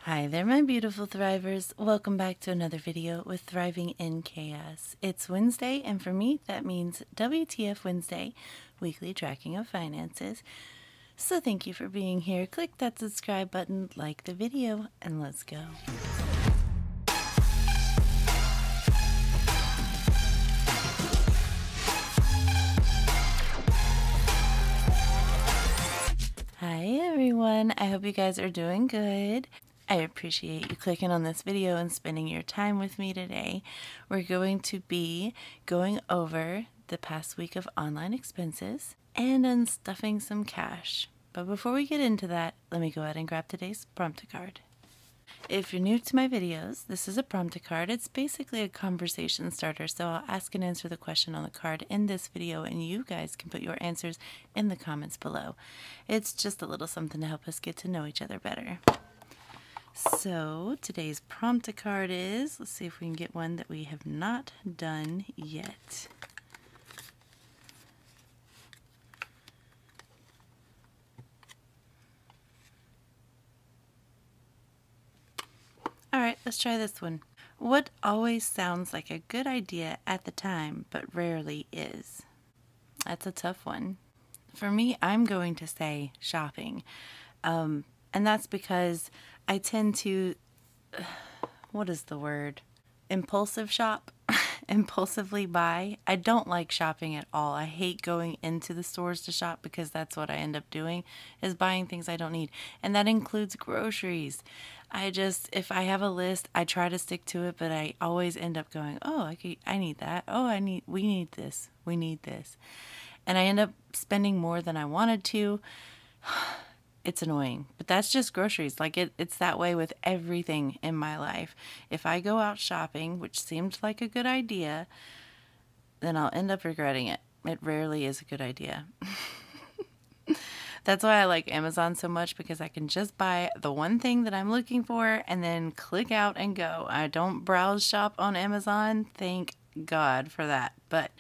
Hi there, my beautiful thrivers. Welcome back to another video with Thriving in Chaos. It's Wednesday, and for me, that means WTF Wednesday, weekly tracking of finances. So thank you for being here. Click that subscribe button, like the video, and let's go. Hi everyone, I hope you guys are doing good. I appreciate you clicking on this video and spending your time with me today. We're going to be going over the past week of online expenses and unstuffing some cash. But before we get into that, let me go ahead and grab today's prompt card. If you're new to my videos, this is a prompt card. It's basically a conversation starter, so I'll ask and answer the question on the card in this video, and you guys can put your answers in the comments below. It's just a little something to help us get to know each other better. So today's prompt card is, let's see if we can get one that we have not done yet. Alright, let's try this one. What always sounds like a good idea at the time, but rarely is? That's a tough one. For me, I'm going to say shopping. And that's because I tend to, what is the word? Impulsive shop, impulsively buy. I don't like shopping at all. I hate going into the stores to shop because that's what I end up doing, is buying things I don't need. And that includes groceries. If I have a list, I try to stick to it, but I always end up going, oh, I need that. Oh, we need this. We need this. And I end up spending more than I wanted to. It's annoying, but that's just groceries. Like it's that way with everything in my life. If I go out shopping, which seemed like a good idea, then I'll end up regretting it. It rarely is a good idea. That's why I like Amazon so much, because I can just buy the one thing that I'm looking for and then click out and go. I don't browse shop on Amazon. Thank God for that. But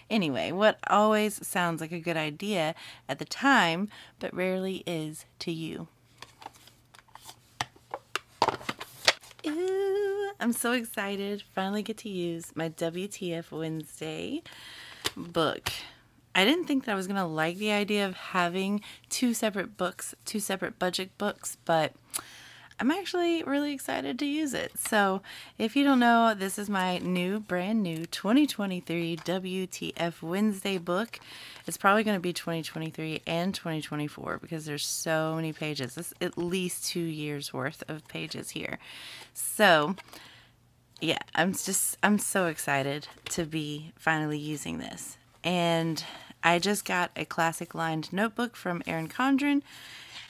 anyway, what always sounds like a good idea at the time, but rarely is to you? Ooh, I'm so excited. Finally get to use my WTF Wednesday book. I didn't think that I was going to like the idea of having two separate books, two separate budget books, but I'm actually really excited to use it. So if you don't know, this is my brand new 2023 WTF Wednesday book. It's probably going to be 2023 and 2024 because there's so many pages. It's at least 2 years worth of pages here. So yeah, I'm so excited to be finally using this. And I just got a classic lined notebook from Erin Condren.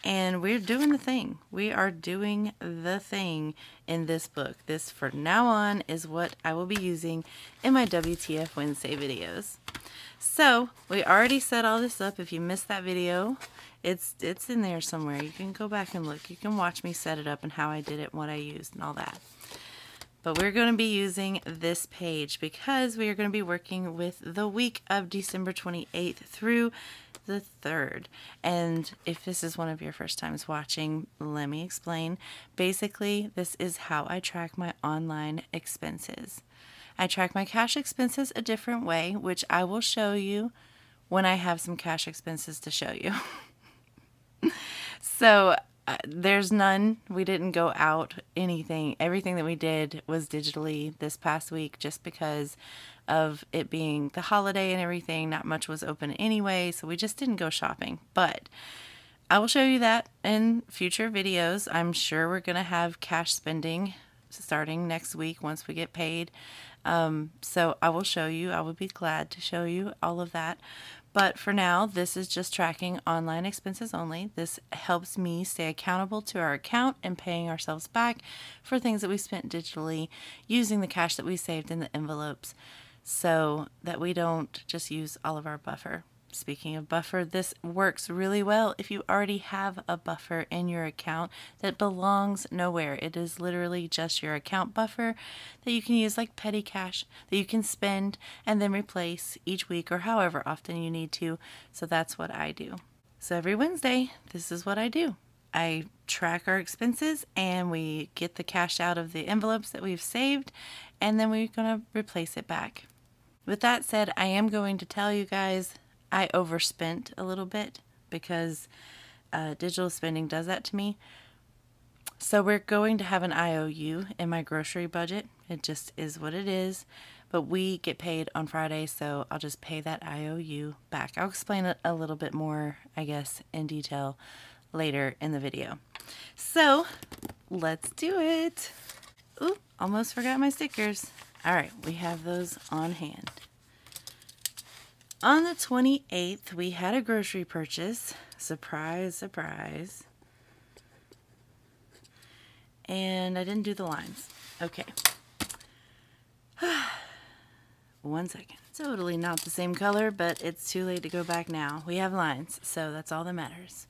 And we're doing the thing. We are doing the thing in this book. This, for now on, is what I will be using in my WTF Wednesday videos. So, we already set all this up. If you missed that video, it's in there somewhere. You can go back and look. You can watch me set it up and how I did it, what I used, and all that. But we're going to be using this page because we are going to be working with the week of December 28th through the 3rd. And if this is one of your first times watching, let me explain. Basically, this is how I track my online expenses. I track my cash expenses a different way, which I will show you when I have some cash expenses to show you. So there's none. We didn't go out anything. Everything that we did was digitally this past week, just because of it being the holiday and everything. Not much was open anyway, so we just didn't go shopping. But I will show you that in future videos. I'm sure we're going to have cash spending starting next week once we get paid. So I will show you. I would be glad to show you all of that. But for now, this is just tracking online expenses only. This helps me stay accountable to our account and paying ourselves back for things that we spent digitally using the cash that we saved in the envelopes, so that we don't just use all of our buffer. Speaking of buffer, this works really well if you already have a buffer in your account that belongs nowhere. It is literally just your account buffer that you can use like petty cash that you can spend and then replace each week or however often you need to. So that's what I do. So every Wednesday, this is what I do. I track our expenses and we get the cash out of the envelopes that we've saved, and then we're going to replace it back. With that said, I am going to tell you guys I overspent a little bit because digital spending does that to me. So we're going to have an IOU in my grocery budget. It just is what it is. But we get paid on Friday, so I'll just pay that IOU back. I'll explain it a little bit more, I guess, in detail later in the video. So let's do it. Ooh, almost forgot my stickers. All right, we have those on hand. On the 28th, we had a grocery purchase. Surprise, surprise. And I didn't do the lines. Okay. 1 second. Totally not the same color, but it's too late to go back now. We have lines, so that's all that matters.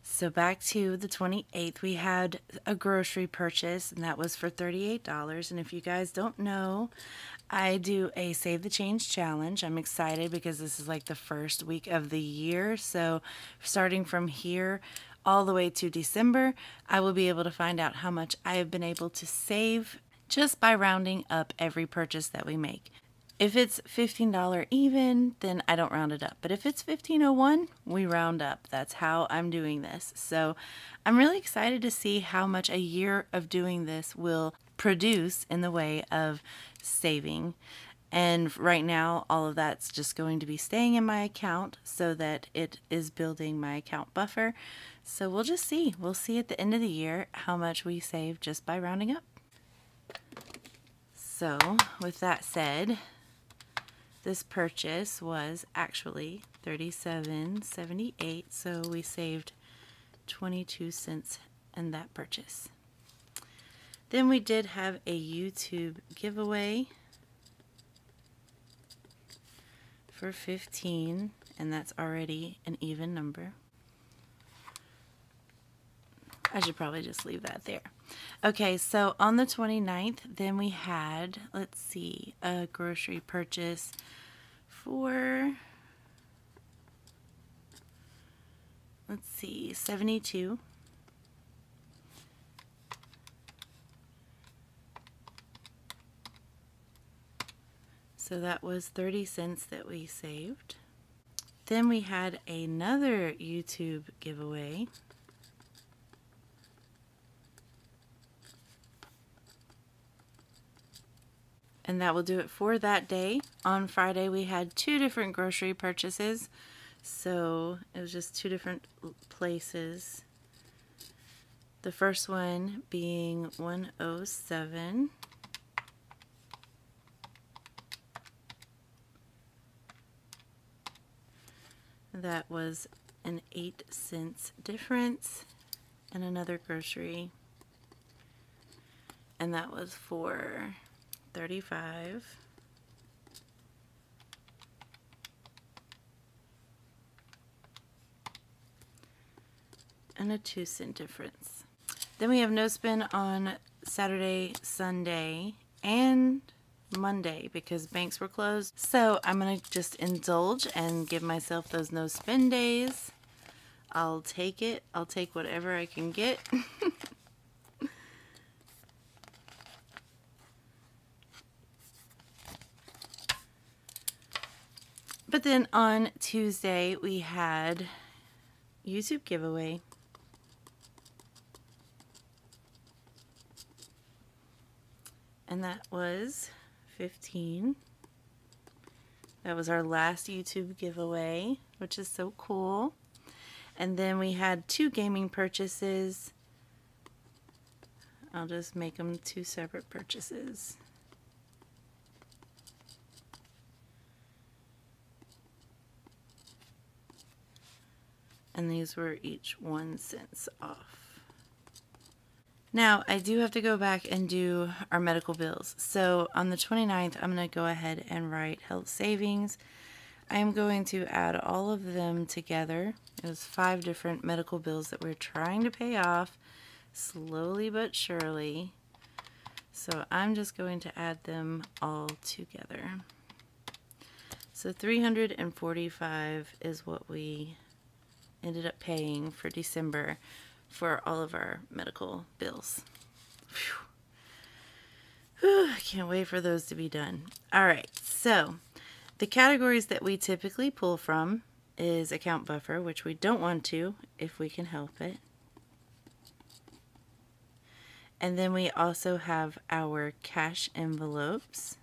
So back to the 28th, we had a grocery purchase, and that was for $38. And if you guys don't know, I do a Save the Change challenge. I'm excited because this is like the first week of the year. So starting from here all the way to December, I will be able to find out how much I have been able to save just by rounding up every purchase that we make. If it's $15 even, then I don't round it up. But if it's $15.01, we round up. That's how I'm doing this. So I'm really excited to see how much a year of doing this will produce in the way of saving. And right now, all of that's just going to be staying in my account so that it is building my account buffer. So we'll just see. We'll see at the end of the year how much we save just by rounding up. So with that said, this purchase was actually $37.78, so we saved 22 cents in that purchase. Then we did have a YouTube giveaway for 15, and that's already an even number. I should probably just leave that there. Okay, so on the 29th, then we had, let's see, a grocery purchase for, let's see, 72. So that was 30 cents that we saved. Then we had another YouTube giveaway. And that will do it for that day. On Friday, we had 2 different grocery purchases. So it was just 2 different places. The first one being 107. That was an 8 cents difference. And another grocery. And that was for 35. And a 2 cent difference. Then we have no spend on Saturday, Sunday, and Monday because banks were closed. So I'm going to just indulge and give myself those no spend days. I'll take it. I'll take whatever I can get. But then on Tuesday, we had YouTube giveaway. And that was 15. That was our last YouTube giveaway, which is so cool. And then we had 2 gaming purchases. I'll just make them 2 separate purchases. And these were each 1 cent off. Now, I do have to go back and do our medical bills. So on the 29th, I'm going to go ahead and write health savings. I am going to add all of them together. It was 5 different medical bills that we're trying to pay off slowly but surely. So I'm just going to add them all together. So $345 is what we ended up paying for December for all of our medical bills. Whew, I can't wait for those to be done. All right, so the categories that we typically pull from is account buffer, which we don't want to if we can help it. And then we also have our cash envelopes.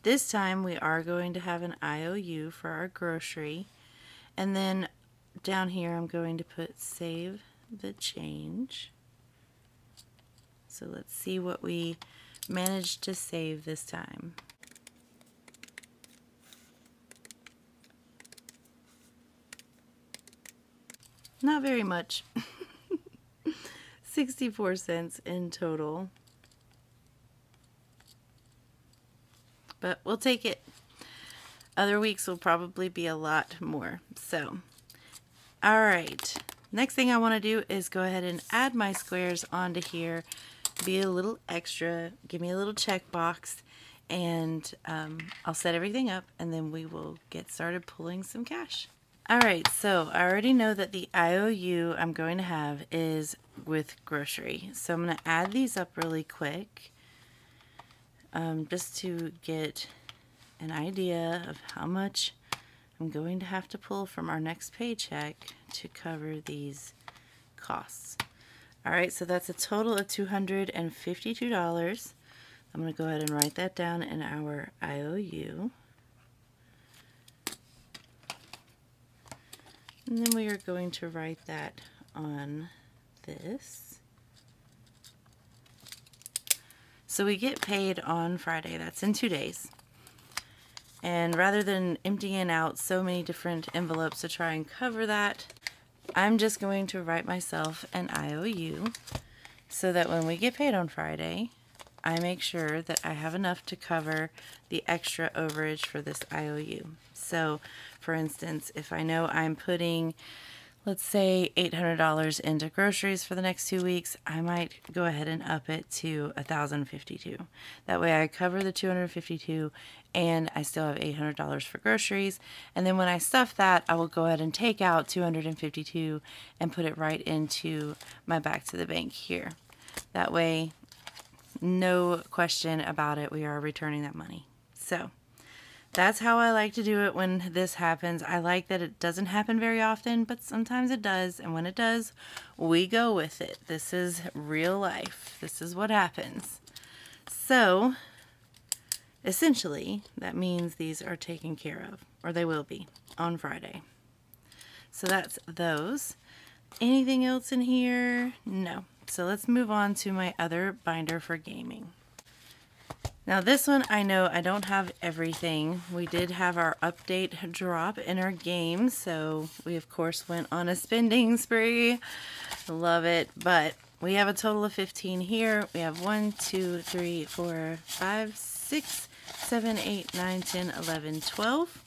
This time we are going to have an IOU for our grocery. And then down here I'm going to put save the change. So let's see what we managed to save this time. Not very much. 64 cents in total. But we'll take it. Other weeks will probably be a lot more. So, alright. Next thing I want to do is go ahead and add my squares onto here. Be a little extra. Give me a little checkbox. And I'll set everything up and then we will get started pulling some cash. Alright, so I already know that the IOU I'm going to have is with grocery. So I'm going to add these up really quick just to get an idea of how much I'm going to have to pull from our next paycheck to cover these costs. Alright, so that's a total of $252. I'm going to go ahead and write that down in our IOU. And then we are going to write that on this. So we get paid on Friday. That's in 2 days. And rather than emptying out so many different envelopes to try and cover that, I'm just going to write myself an IOU so that when we get paid on Friday, I make sure that I have enough to cover the extra overage for this IOU. So, for instance, if I know I'm putting, let's say, $800 into groceries for the next 2 weeks, I might go ahead and up it to $1,052. That way I cover the $252 and I still have $800 for groceries. And then when I stuff that, I will go ahead and take out $252 and put it right into my back to the bank here. That way, no question about it, we are returning that money. So that's how I like to do it when this happens. I like that it doesn't happen very often, but sometimes it does. And when it does, we go with it. This is real life. This is what happens. So essentially, that means these are taken care of, or they will be on Friday. So that's those. Anything else in here? No. So let's move on to my other binder for gaming. Now this one, I know I don't have everything. We did have our update drop in our game, so we of course went on a spending spree. Love it, but we have a total of 15 here. We have 1, 2, 3, 4, 5, 6, 7, 8, 9, 10, 11, 12.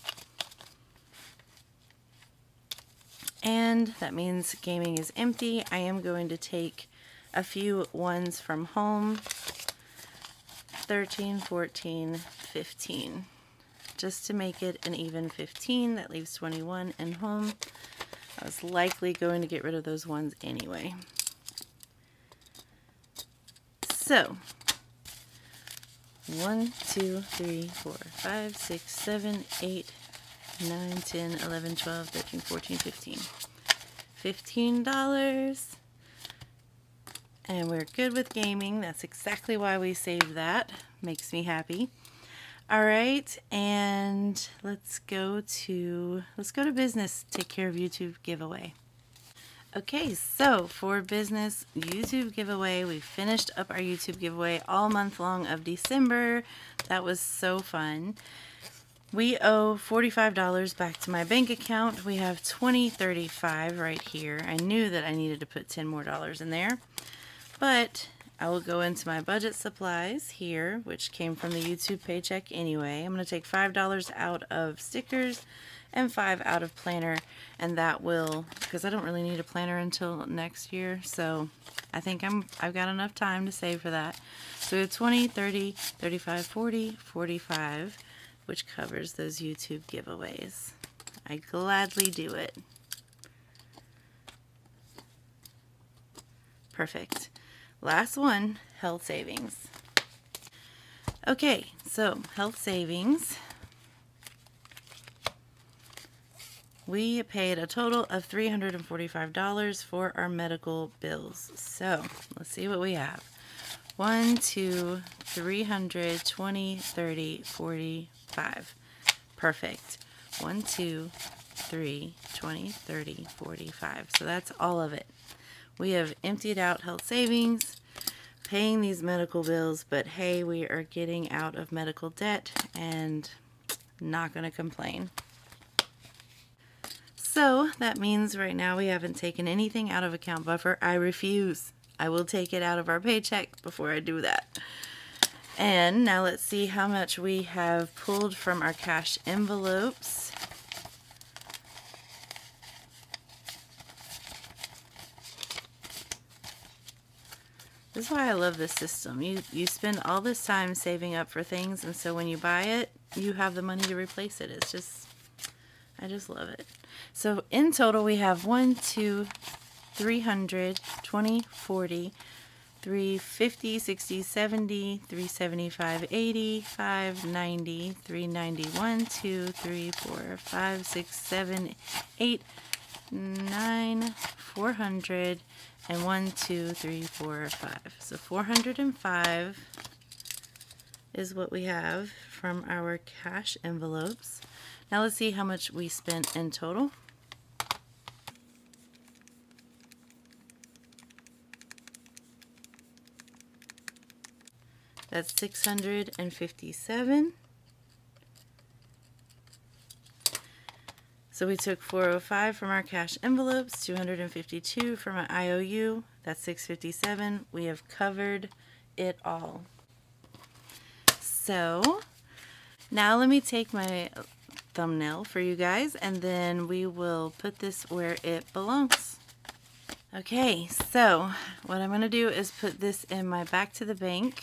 And that means gaming is empty. I am going to take a few ones from home. 13, 14, 15. Just to make it an even 15, that leaves 21 in home. I was likely going to get rid of those ones anyway. So, 1, 2, 3, 4, 5, 6, 7, 8, 9, 10, 11, 12, 13, 14, 15. $15. And we're good with gaming. That's exactly why we saved that. Makes me happy. All right, and let's go to business. Take care of YouTube giveaway. Okay, so for business YouTube giveaway, we finished up our YouTube giveaway all month long of December. That was so fun. We owe $45 back to my bank account. We have $20.35 right here. I knew that I needed to put $10 more in there. But I will go into my budget supplies here, which came from the YouTube paycheck anyway. I'm going to take $5 out of stickers and $5 out of planner, and that will, because I don't really need a planner until next year, so I think I've got enough time to save for that. So we have 20, 30, 35, 40, 45, which covers those YouTube giveaways. I gladly do it. Perfect. Last one, health savings. Okay, so health savings. We paid a total of $345 for our medical bills. So let's see what we have. 1, 2, 300, 20, 30, 45. Perfect. 1, 2, 3, 20, 30, 45. So that's all of it. We have emptied out health savings, paying these medical bills, but hey, we are getting out of medical debt and not going to complain. So that means right now we haven't taken anything out of account buffer. I refuse. I will take it out of our paycheck before I do that. And now let's see how much we have pulled from our cash envelopes. This is why I love this system. You spend all this time saving up for things, and so when you buy it, you have the money to replace it. It's just, I just love it. So in total we have 1, 2, 300, 20, 40, 350, 60, 70, 375, 80, 590, 390, 1, 2, 3, 4, 5, 6, 7, 8, 9, 400, and 1, 2, 3, 4, 5. So 405 is what we have from our cash envelopes. Now let's see how much we spent in total. That's $657. So we took $405 from our cash envelopes, $252 from an IOU, that's $657. We have covered it all. So now let me take my thumbnail for you guys, and then we will put this where it belongs. Okay, so what I'm going to do is put this in my back to the bank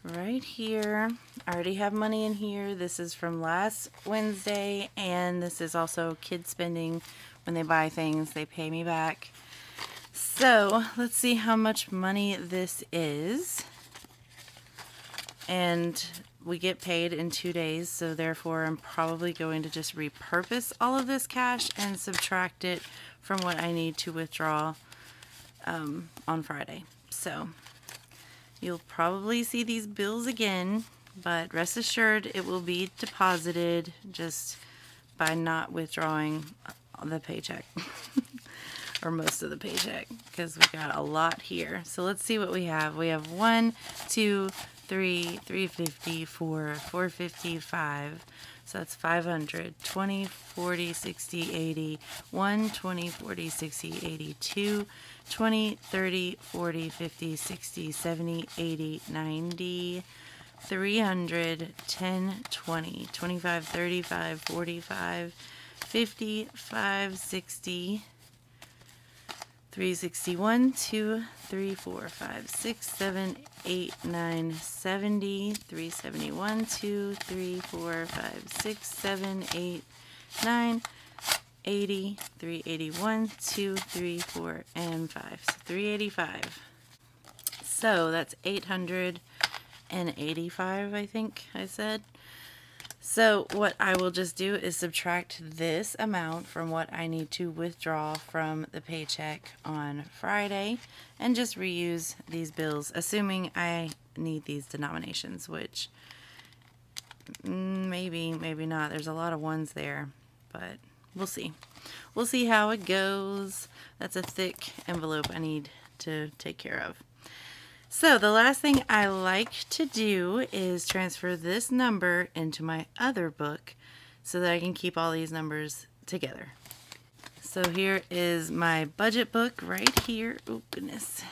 right here. I already have money in here. This is from last Wednesday, and this is also kids spending. When they buy things, they pay me back. So let's see how much money this is. And we get paid in 2 days, so therefore I'm probably going to just repurpose all of this cash and subtract it from what I need to withdraw on Friday. So you'll probably see these bills again, but rest assured it will be deposited just by not withdrawing the paycheck or most of the paycheck, because we got a lot here. So let's see what we have. We have 1, 2, 3, 350, 4, 455. So that's 500, 20, 40, 60, 80, 1, 20, 40, 60, 80, 2, 20, 30, 40, 50, 60, 70, 80, 90, 300, 10, 20, 25, 35, 45, 50, 5, 60, 361, 2, 3, 4, 5, 6, 7, 8, 9, 70, 371, 2, 3, 4, 5, 6, 7, 8, 9, 80, 381, 2, 3, 4, and 5. So 385. So that's 885, I think I said. So what I will just do is subtract this amount from what I need to withdraw from the paycheck on Friday and just reuse these bills, assuming I need these denominations, which maybe not. There's a lot of ones there, but we'll see. We'll see how it goes. That's a thick envelope I need to take care of. So the last thing I like to do is transfer this number into my other book so that I can keep all these numbers together. So here is my budget book right here. Oh goodness,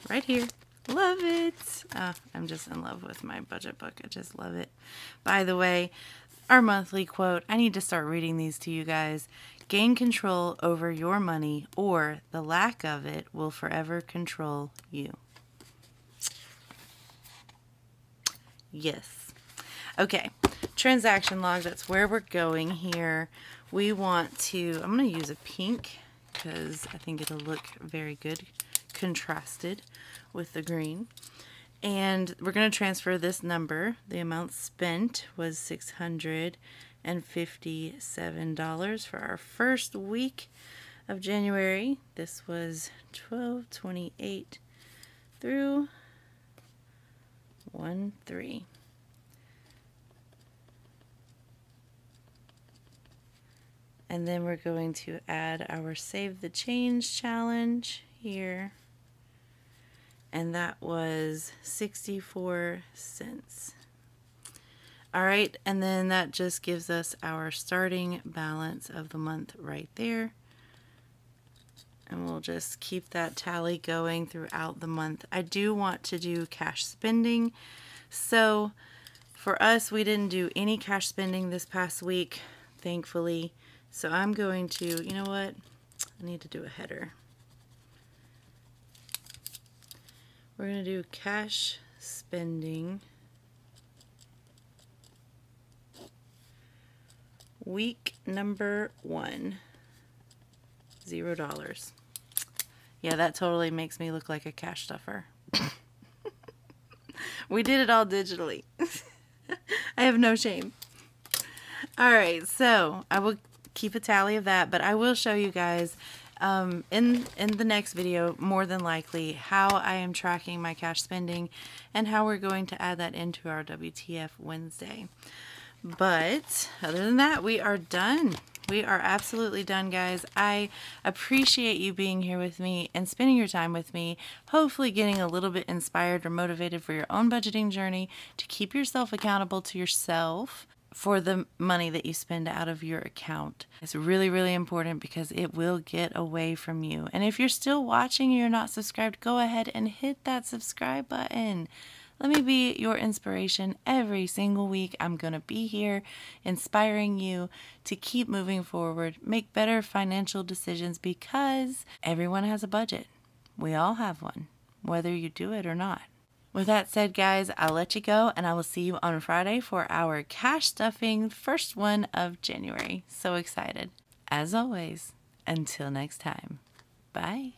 right here. Love it. I'm just in love with my budget book. I just love it. By the way, our monthly quote, I need to start reading these to you guys. Gain control over your money, or the lack of it will forever control you. Yes. Okay, transaction log, that's where we're going here. We want to, I'm going to use a pink because I think it'll look very good contrasted with the green. And we're going to transfer this number. The amount spent was $657 for our first week of January. This was 12/28 through 1/3. And then we're going to add our Save the Change challenge here. And that was 64 cents. All right, and then that just gives us our starting balance of the month right there. And we'll just keep that tally going throughout the month. I do want to do cash spending. So for us, we didn't do any cash spending this past week, thankfully. So I'm going to, you know what? I need to do a header. We're going to do cash spending week number 1, $0. Yeah, that totally makes me look like a cash stuffer. We did it all digitally. I have no shame. All right, so I will keep a tally of that, but I will show you guys in the next video, more than likely, how I am tracking my cash spending and how we're going to add that into our WTF Wednesday. But other than that, we are done. We are absolutely done, guys. I appreciate you being here with me and spending your time with me, hopefully getting a little bit inspired or motivated for your own budgeting journey to keep yourself accountable to yourself for the money that you spend out of your account. It's really, really important because it will get away from you. And if you're still watching and you're not subscribed, go ahead and hit that subscribe button. Let me be your inspiration every single week. I'm going to be here inspiring you to keep moving forward, make better financial decisions because everyone has a budget. We all have one, whether you do it or not. With that said, guys, I'll let you go, and I will see you on Friday for our cash stuffing first one of January. So excited. As always, until next time, bye.